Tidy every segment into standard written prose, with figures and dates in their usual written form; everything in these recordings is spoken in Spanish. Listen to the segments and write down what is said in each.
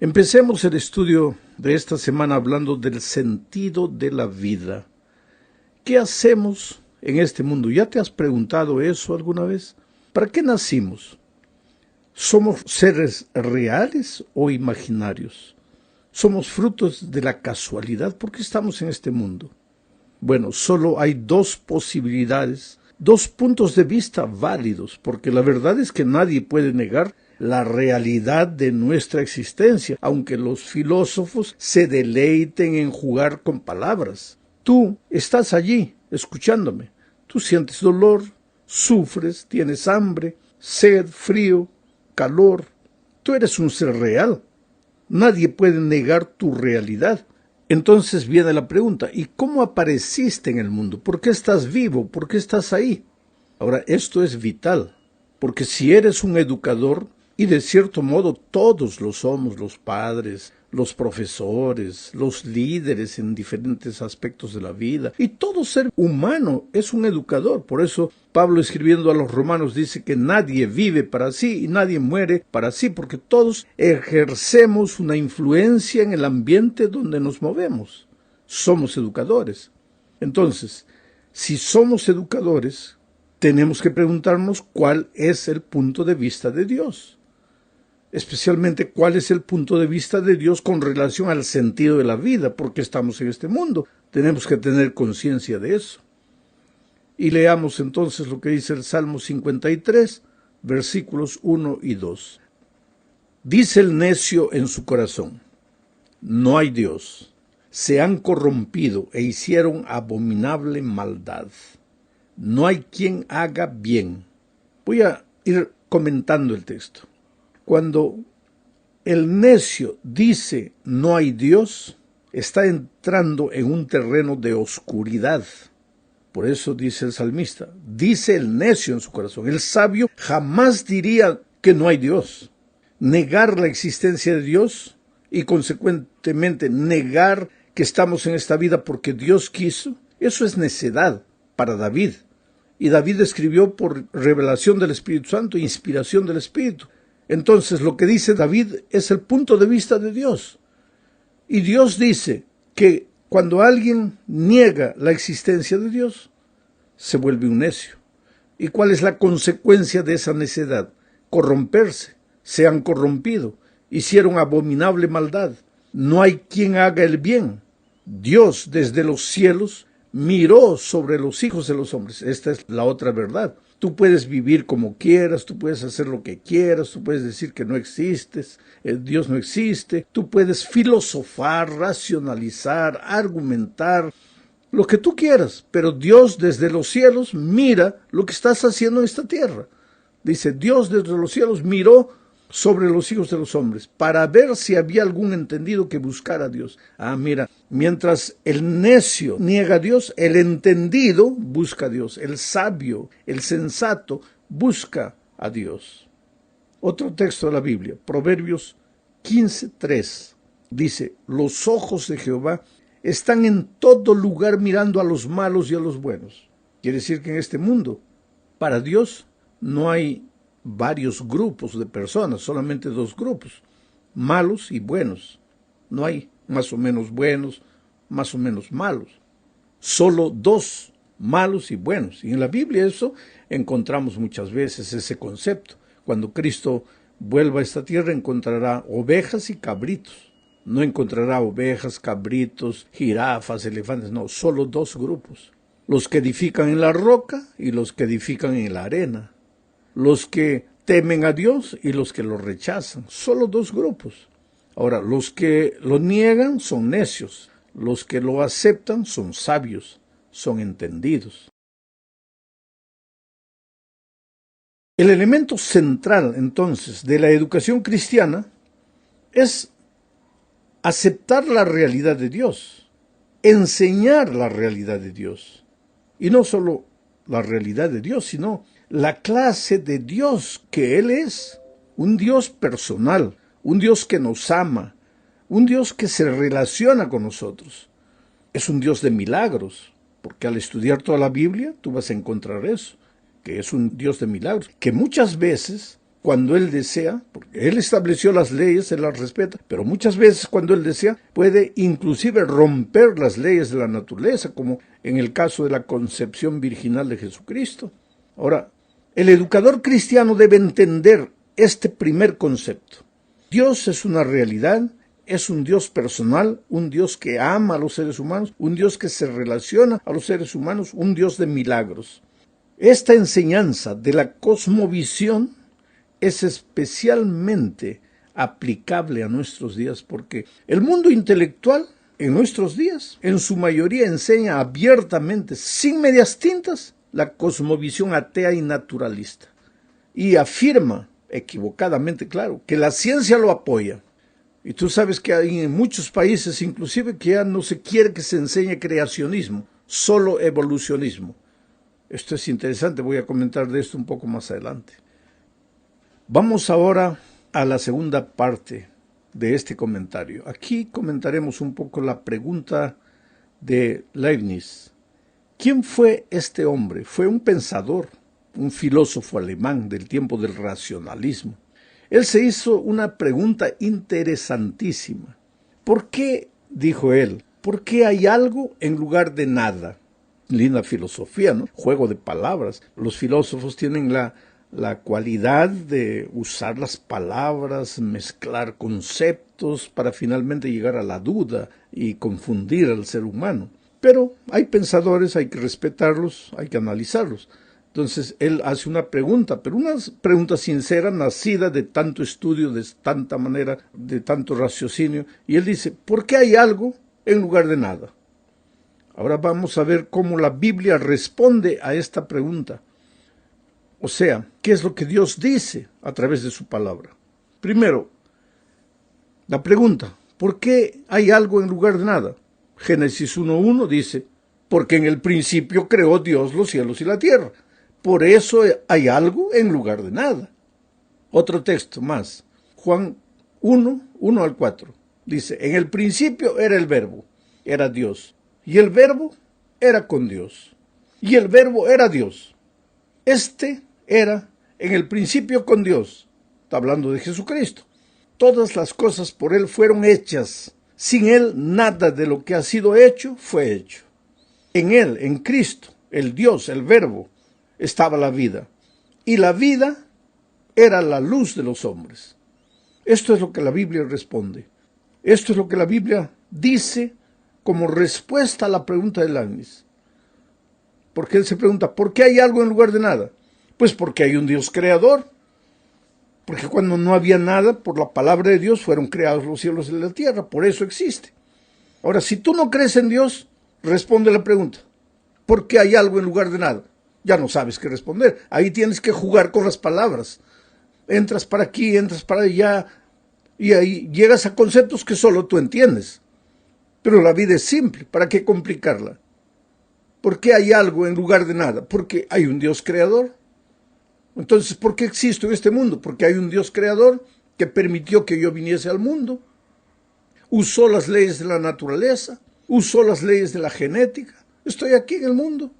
Empecemos el estudio de esta semana hablando del sentido de la vida. ¿Qué hacemos en este mundo? ¿Ya te has preguntado eso alguna vez? ¿Para qué nacimos? ¿Somos seres reales o imaginarios? ¿Somos frutos de la casualidad? ¿Por qué estamos en este mundo? Bueno, solo hay dos posibilidades, dos puntos de vista válidos, porque la verdad es que nadie puede negar la realidad de nuestra existencia, aunque los filósofos se deleiten en jugar con palabras. Tú estás allí, escuchándome. Tú sientes dolor, sufres, tienes hambre, sed, frío, calor. Tú eres un ser real. Nadie puede negar tu realidad. Entonces viene la pregunta, ¿y cómo apareciste en el mundo? ¿Por qué estás vivo? ¿Por qué estás ahí? Ahora, esto es vital, porque si eres un educador, y de cierto modo todos lo somos, los padres, los profesores, los líderes en diferentes aspectos de la vida, y todo ser humano es un educador. Por eso Pablo, escribiendo a los romanos, dice que nadie vive para sí y nadie muere para sí, porque todos ejercemos una influencia en el ambiente donde nos movemos. Somos educadores. Entonces, si somos educadores, tenemos que preguntarnos cuál es el punto de vista de Dios. Especialmente cuál es el punto de vista de Dios con relación al sentido de la vida, porque estamos en este mundo. Tenemos que tener conciencia de eso. Y leamos entonces lo que dice el Salmo 53, versículos 1 y 2. Dice el necio en su corazón: no hay Dios. Se han corrompido e hicieron abominable maldad. No hay quien haga bien. Voy a ir comentando el texto. Cuando el necio dice no hay Dios, está entrando en un terreno de oscuridad. Por eso dice el salmista, dice el necio en su corazón. El sabio jamás diría que no hay Dios. Negar la existencia de Dios y consecuentemente negar que estamos en esta vida porque Dios quiso, eso es necedad para David. Y David escribió por revelación del Espíritu Santo, inspiración del Espíritu. Entonces, lo que dice David es el punto de vista de Dios. Y Dios dice que cuando alguien niega la existencia de Dios, se vuelve un necio. ¿Y cuál es la consecuencia de esa necedad? Corromperse. Se han corrompido. Hicieron abominable maldad. No hay quien haga el bien. Dios desde los cielos miró sobre los hijos de los hombres. Esta es la otra verdad. Tú puedes vivir como quieras, tú puedes hacer lo que quieras, tú puedes decir que no existes, Dios no existe, tú puedes filosofar, racionalizar, argumentar, lo que tú quieras, pero Dios desde los cielos mira lo que estás haciendo en esta tierra. Dice, Dios desde los cielos miró sobre los hijos de los hombres, para ver si había algún entendido que buscara a Dios. Mira, mientras el necio niega a Dios, el entendido busca a Dios, el sabio, el sensato busca a Dios. Otro texto de la Biblia, Proverbios 15:3, dice, los ojos de Jehová están en todo lugar mirando a los malos y a los buenos. Quiere decir que en este mundo, para Dios, no hay varios grupos de personas, solamente dos grupos, malos y buenos. No hay más o menos buenos, más o menos malos. Solo dos, malos y buenos. Y en la Biblia eso encontramos muchas veces ese concepto. Cuando Cristo vuelva a esta tierra encontrará ovejas y cabritos. No encontrará ovejas, cabritos, jirafas, elefantes, no, solo dos grupos. Los que edifican en la roca y los que edifican en la arena. Los que temen a Dios y los que lo rechazan. Solo dos grupos. Ahora, los que lo niegan son necios. Los que lo aceptan son sabios, son entendidos. El elemento central, entonces, de la educación cristiana es aceptar la realidad de Dios, enseñar la realidad de Dios. Y no solo la realidad de Dios, sino la clase de Dios que Él es, un Dios personal, un Dios que nos ama, un Dios que se relaciona con nosotros. Es un Dios de milagros, porque al estudiar toda la Biblia tú vas a encontrar eso, que es un Dios de milagros, que muchas veces cuando Él desea, porque Él estableció las leyes, Él las respeta, pero muchas veces cuando Él desea puede inclusive romper las leyes de la naturaleza, como en el caso de la concepción virginal de Jesucristo. Ahora, el educador cristiano debe entender este primer concepto. Dios es una realidad, es un Dios personal, un Dios que ama a los seres humanos, un Dios que se relaciona a los seres humanos, un Dios de milagros. Esta enseñanza de la cosmovisión es especialmente aplicable a nuestros días porque el mundo intelectual en nuestros días en su mayoría enseña abiertamente, sin medias tintas, la cosmovisión atea y naturalista y afirma, equivocadamente claro, que la ciencia lo apoya. Y tú sabes que hay en muchos países inclusive que ya no se quiere que se enseñe creacionismo, solo evolucionismo. Esto es interesante, voy a comentar de esto un poco más adelante. Vamos ahora a la segunda parte de este comentario. Aquí comentaremos un poco la pregunta de Leibniz. ¿Quién fue este hombre? Fue un pensador, un filósofo alemán del tiempo del racionalismo. Él se hizo una pregunta interesantísima. ¿Por qué, dijo él, por qué hay algo en lugar de nada? Linda filosofía, ¿no? Juego de palabras. Los filósofos tienen la cualidad de usar las palabras, mezclar conceptos para finalmente llegar a la duda y confundir al ser humano. Pero hay pensadores, hay que respetarlos, hay que analizarlos. Entonces él hace una pregunta, pero una pregunta sincera, nacida de tanto estudio, de tanta manera, de tanto raciocinio. Y él dice, ¿por qué hay algo en lugar de nada? Ahora vamos a ver cómo la Biblia responde a esta pregunta. O sea, ¿qué es lo que Dios dice a través de su palabra? Primero, la pregunta, ¿por qué hay algo en lugar de nada? Génesis 1:1 dice, porque en el principio creó Dios los cielos y la tierra. Por eso hay algo en lugar de nada. Otro texto más, Juan 1:1-4, dice, en el principio era el Verbo, era Dios, y el Verbo era con Dios, y el Verbo era Dios. Este era en el principio con Dios. Está hablando de Jesucristo. Todas las cosas por Él fueron hechas. Sin Él nada de lo que ha sido hecho fue hecho. En Él, en Cristo, el Dios, el Verbo, estaba la vida. Y la vida era la luz de los hombres. Esto es lo que la Biblia responde. Esto es lo que la Biblia dice como respuesta a la pregunta de Leibniz. Porque él se pregunta, ¿por qué hay algo en lugar de nada? Pues porque hay un Dios creador. Porque cuando no había nada, por la palabra de Dios fueron creados los cielos y la tierra. Por eso existe. Ahora, si tú no crees en Dios, responde la pregunta. ¿Por qué hay algo en lugar de nada? Ya no sabes qué responder. Ahí tienes que jugar con las palabras. Entras para aquí, entras para allá, y ahí llegas a conceptos que solo tú entiendes. Pero la vida es simple. ¿Para qué complicarla? ¿Por qué hay algo en lugar de nada? Porque hay un Dios creador. Entonces, ¿por qué existo en este mundo? Porque hay un Dios creador que permitió que yo viniese al mundo. Usó las leyes de la naturaleza, usó las leyes de la genética. Estoy aquí en el mundo.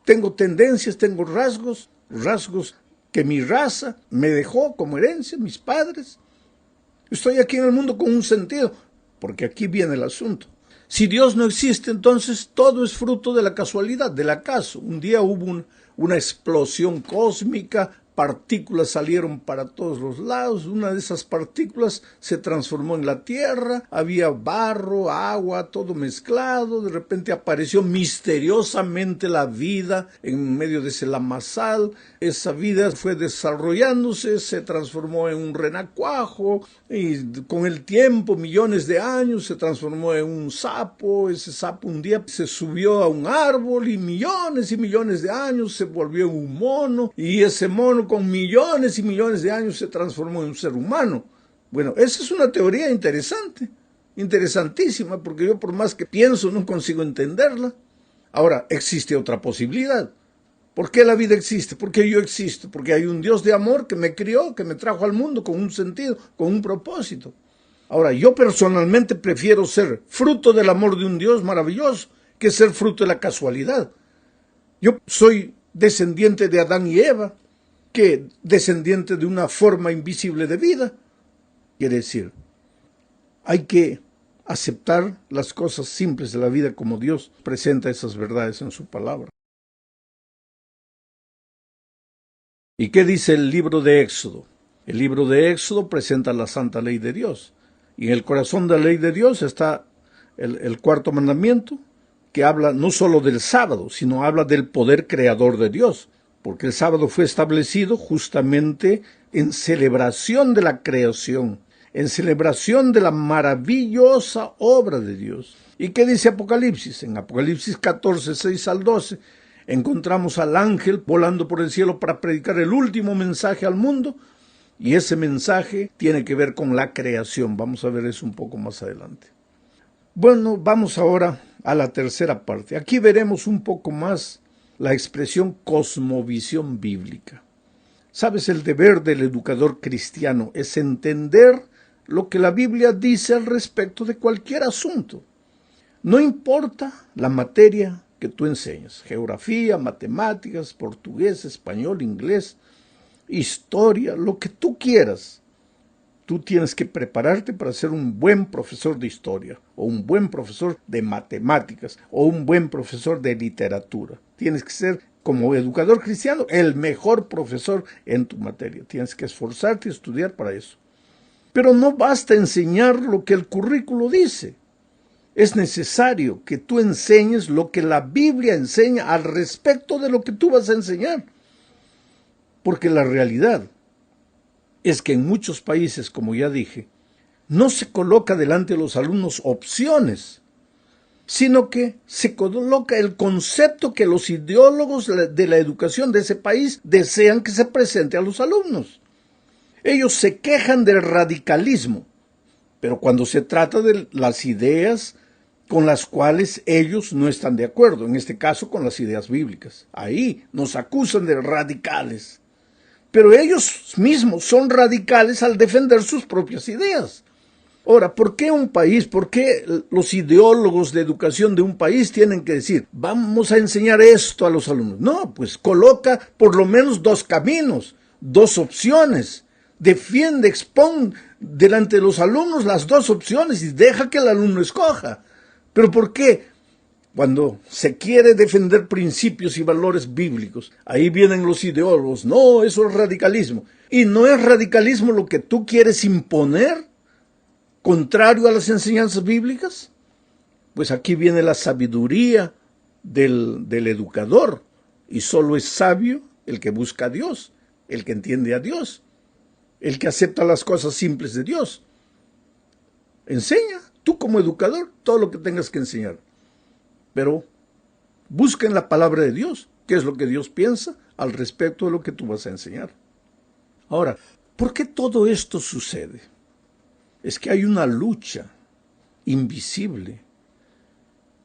Tengo tendencias, tengo rasgos que mi raza me dejó como herencia, mis padres. Estoy aquí en el mundo con un sentido, porque aquí viene el asunto. Si Dios no existe, entonces todo es fruto de la casualidad, del acaso. Un día hubo una explosión cósmica, partículas salieron para todos los lados, una de esas partículas se transformó en la tierra, había barro, agua, todo mezclado, de repente apareció misteriosamente la vida en medio de ese lamazal, esa vida fue desarrollándose, se transformó en un renacuajo, y con el tiempo, millones de años, se transformó en un sapo, ese sapo un día se subió a un árbol y millones de años se volvió en un mono, y ese mono con millones y millones de años se transformó en un ser humano. Bueno, esa es una teoría interesante, interesantísima, porque yo por más que pienso no consigo entenderla. Ahora, existe otra posibilidad. ¿Por qué la vida existe? ¿Por qué yo existo? Porque hay un Dios de amor que me crió, que me trajo al mundo con un sentido, con un propósito. Ahora, yo personalmente prefiero ser fruto del amor de un Dios maravilloso que ser fruto de la casualidad. Yo soy descendiente de Adán y Eva. que descendiente de una forma invisible de vida. Quiere decir, hay que aceptar las cosas simples de la vida como Dios presenta esas verdades en su palabra. ¿Y qué dice el libro de Éxodo? El libro de Éxodo presenta la santa ley de Dios. Y en el corazón de la ley de Dios está el cuarto mandamiento, que habla no solo del sábado, sino habla del poder creador de Dios. Porque el sábado fue establecido justamente en celebración de la creación, en celebración de la maravillosa obra de Dios. ¿Y qué dice Apocalipsis? En Apocalipsis 14, 6 al 12, encontramos al ángel volando por el cielo para predicar el último mensaje al mundo, y ese mensaje tiene que ver con la creación. Vamos a ver eso un poco más adelante. Bueno, vamos ahora a la tercera parte. Aquí veremos un poco más la expresión cosmovisión bíblica. ¿Sabes? El deber del educador cristiano es entender lo que la Biblia dice al respecto de cualquier asunto. No importa la materia que tú enseñas, geografía, matemáticas, portugués, español, inglés, historia, lo que tú quieras. Tú tienes que prepararte para ser un buen profesor de historia, o un buen profesor de matemáticas, o un buen profesor de literatura. Tienes que ser, como educador cristiano, el mejor profesor en tu materia. Tienes que esforzarte y estudiar para eso. Pero no basta enseñar lo que el currículo dice. Es necesario que tú enseñes lo que la Biblia enseña al respecto de lo que tú vas a enseñar. Porque la realidad es que en muchos países, como ya dije, no se coloca delante de los alumnos opciones, sino que se coloca el concepto que los ideólogos de la educación de ese país desean que se presente a los alumnos. Ellos se quejan del radicalismo, pero cuando se trata de las ideas con las cuales ellos no están de acuerdo, en este caso con las ideas bíblicas, ahí nos acusan de radicales. Pero ellos mismos son radicales al defender sus propias ideas. Ahora, ¿por qué un país, por qué los ideólogos de educación de un país tienen que decir, vamos a enseñar esto a los alumnos? No, pues coloca por lo menos dos caminos, dos opciones. Defiende, expone delante de los alumnos las dos opciones y deja que el alumno escoja. ¿Pero por qué? Cuando se quiere defender principios y valores bíblicos, ahí vienen los ideólogos. No, eso es radicalismo. ¿Y no es radicalismo lo que tú quieres imponer, contrario a las enseñanzas bíblicas? Pues aquí viene la sabiduría del educador. Y solo es sabio el que busca a Dios, el que entiende a Dios, el que acepta las cosas simples de Dios. Enseña, tú como educador, todo lo que tengas que enseñar. Pero busca en la palabra de Dios qué es lo que Dios piensa al respecto de lo que tú vas a enseñar. Ahora, ¿por qué todo esto sucede? Es que hay una lucha invisible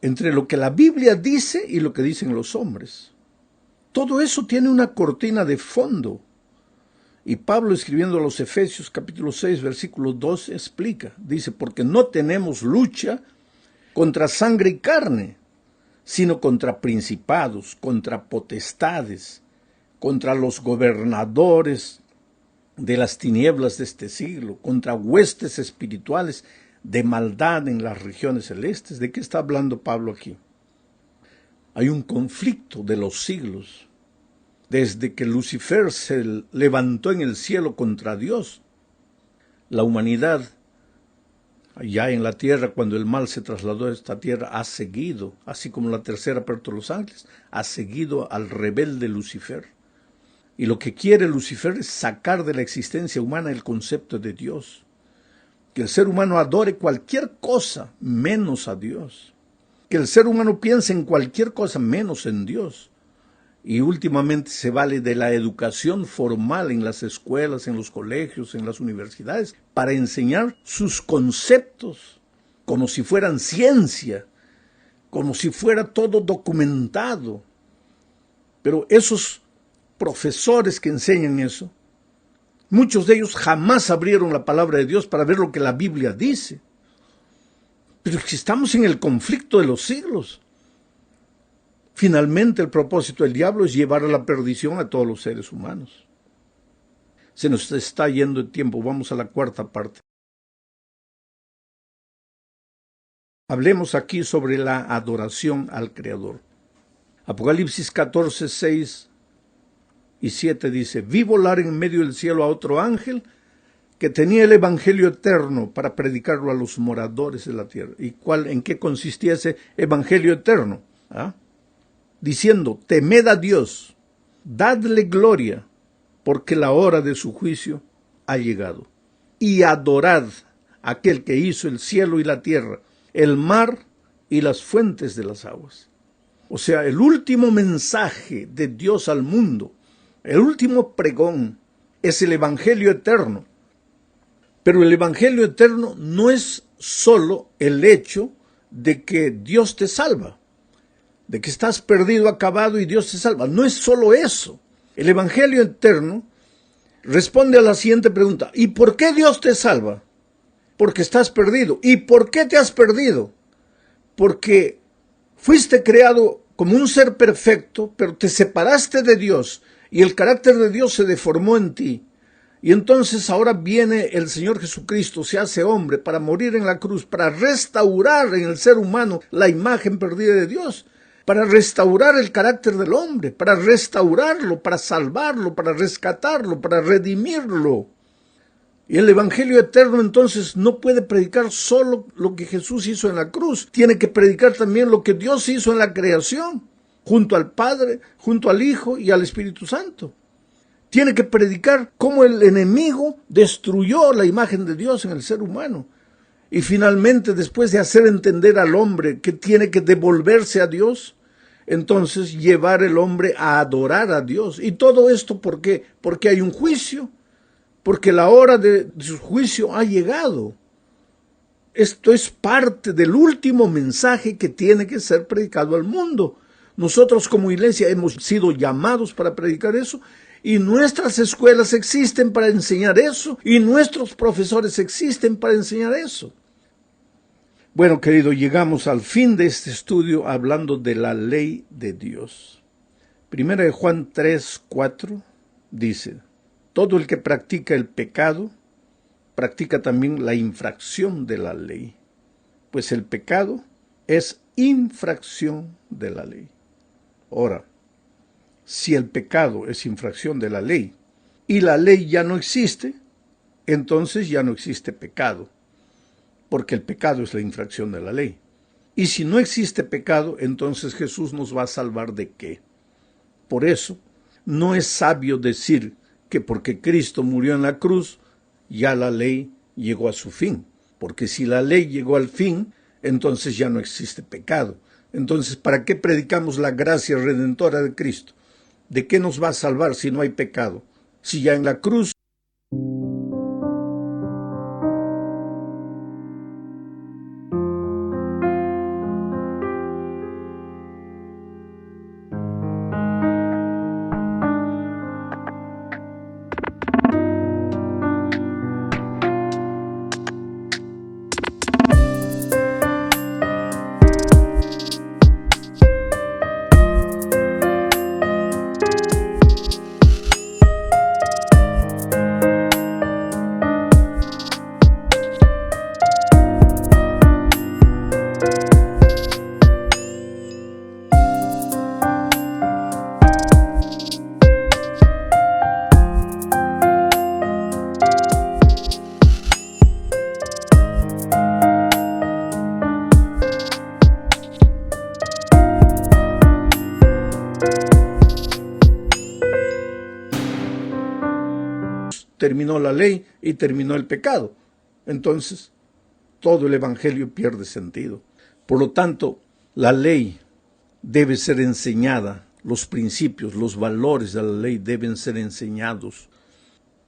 entre lo que la Biblia dice y lo que dicen los hombres. Todo eso tiene una cortina de fondo. Y Pablo, escribiendo a los Efesios capítulo 6, versículo 12, explica, dice, porque no tenemos lucha contra sangre y carne, sino contra principados, contra potestades, contra los gobernadores de las tinieblas de este siglo, contra huestes espirituales de maldad en las regiones celestes. ¿De qué está hablando Pablo aquí? Hay un conflicto de los siglos, desde que Lucifer se levantó en el cielo contra Dios. La humanidad, allá en la tierra, cuando el mal se trasladó a esta tierra, ha seguido, así como la tercera parte de los ángeles, ha seguido al rebelde Lucifer. Y lo que quiere Lucifer es sacar de la existencia humana el concepto de Dios. Que el ser humano adore cualquier cosa menos a Dios. Que el ser humano piense en cualquier cosa menos en Dios. Y últimamente se vale de la educación formal en las escuelas, en los colegios, en las universidades, para enseñar sus conceptos, como si fueran ciencia, como si fuera todo documentado. Pero esos profesores que enseñan eso, muchos de ellos jamás abrieron la palabra de Dios para ver lo que la Biblia dice. Pero si estamos en el conflicto de los siglos, finalmente el propósito del diablo es llevar a la perdición a todos los seres humanos. Se nos está yendo el tiempo, vamos a la cuarta parte. Hablemos aquí sobre la adoración al Creador. Apocalipsis 14, 6 y 7 dice: vi volar en medio del cielo a otro ángel que tenía el evangelio eterno para predicarlo a los moradores de la tierra. ¿Y en qué consistía ese evangelio eterno? Diciendo: temed a Dios, dadle gloria, porque la hora de su juicio ha llegado. Y adorad a aquel que hizo el cielo y la tierra, el mar y las fuentes de las aguas. O sea, el último mensaje de Dios al mundo, el último pregón, es el evangelio eterno. Pero el evangelio eterno no es solo el hecho de que Dios te salva, de que estás perdido, acabado y Dios te salva. No es solo eso. El evangelio eterno responde a la siguiente pregunta: ¿y por qué Dios te salva? Porque estás perdido. ¿Y por qué te has perdido? Porque fuiste creado como un ser perfecto, pero te separaste de Dios y el carácter de Dios se deformó en ti. Y entonces ahora viene el Señor Jesucristo, se hace hombre para morir en la cruz, para restaurar en el ser humano la imagen perdida de Dios, para restaurar el carácter del hombre, para restaurarlo, para salvarlo, para rescatarlo, para redimirlo. Y el evangelio eterno entonces no puede predicar solo lo que Jesús hizo en la cruz, tiene que predicar también lo que Dios hizo en la creación, junto al Padre, junto al Hijo y al Espíritu Santo. Tiene que predicar cómo el enemigo destruyó la imagen de Dios en el ser humano. Y finalmente, después de hacer entender al hombre que tiene que devolverse a Dios, entonces llevar el hombre a adorar a Dios. ¿Y todo esto por qué? Porque hay un juicio, porque la hora de su juicio ha llegado. Esto es parte del último mensaje que tiene que ser predicado al mundo. Nosotros como iglesia hemos sido llamados para predicar eso, y nuestras escuelas existen para enseñar eso, y nuestros profesores existen para enseñar eso. Bueno, querido, llegamos al fin de este estudio hablando de la ley de Dios. Primera de Juan 3, 4 dice: todo el que practica el pecado, practica también la infracción de la ley, pues el pecado es infracción de la ley. Ahora, si el pecado es infracción de la ley y la ley ya no existe, entonces ya no existe pecado, porque el pecado es la infracción de la ley. Y si no existe pecado, entonces Jesús nos va a salvar ¿de qué? Por eso, no es sabio decir que porque Cristo murió en la cruz, ya la ley llegó a su fin. Porque si la ley llegó al fin, entonces ya no existe pecado. Entonces, ¿para qué predicamos la gracia redentora de Cristo? ¿De qué nos va a salvar si no hay pecado? Si ya en la cruz terminó la ley y terminó el pecado. Entonces, todo el evangelio pierde sentido. Por lo tanto, la ley debe ser enseñada, los principios, los valores de la ley deben ser enseñados.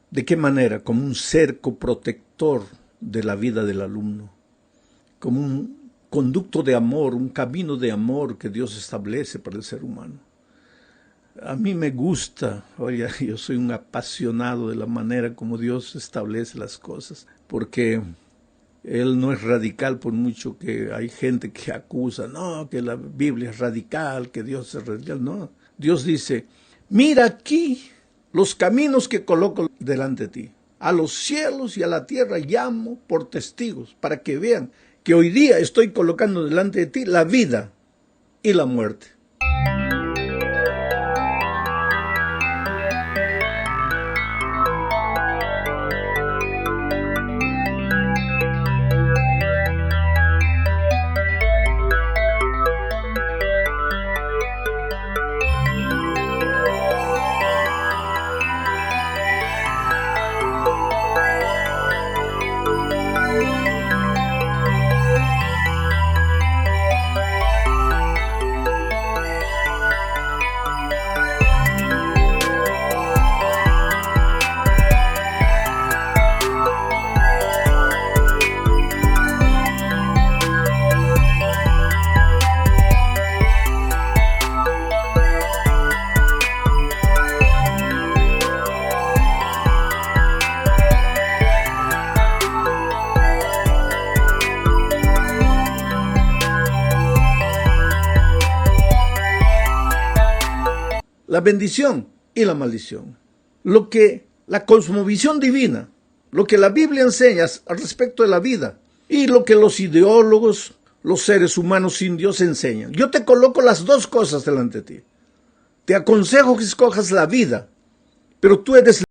¿De qué manera? Como un cerco protector de la vida del alumno, como un conducto de amor, un camino de amor que Dios establece para el ser humano. A mí me gusta, oye, yo soy un apasionado de la manera como Dios establece las cosas, porque Él no es radical, por mucho que hay gente que acusa, no, que la Biblia es radical, que Dios es radical. No, Dios dice, mira aquí los caminos que coloco delante de ti. A los cielos y a la tierra llamo por testigos, para que vean que hoy día estoy colocando delante de ti la vida y la muerte. La bendición y la maldición. Lo que la cosmovisión divina, lo que la Biblia enseña al respecto de la vida y lo que los ideólogos, los seres humanos sin Dios enseñan. Yo te coloco las dos cosas delante de ti. Te aconsejo que escojas la vida, pero tú eres